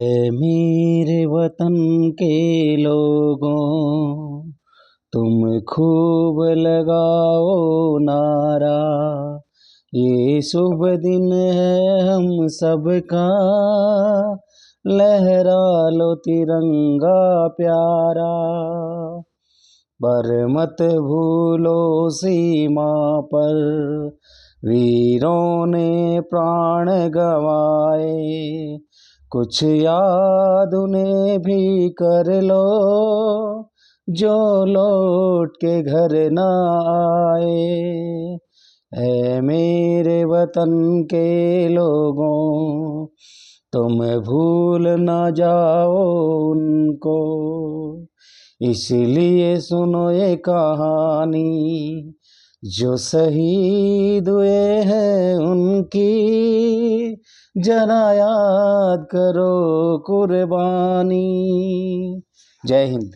ऐ मेरे वतन के लोगों, तुम खूब लगाओ नारा। ये शुभ दिन है हम सबका, लहरा लो तिरंगा प्यारा। पर मत भूलो सीमा पर वीरों ने प्राण गंवाए, कुछ याद उन्हें भी कर लो जो लौट के घर न आए। ऐ मेरे वतन के लोगों, तुम भूल न जाओ उनको, इसलिए सुनो ये कहानी, जो शहीद हुए हैं उनकी, जरा याद करो कुर्बानी। जय हिंद।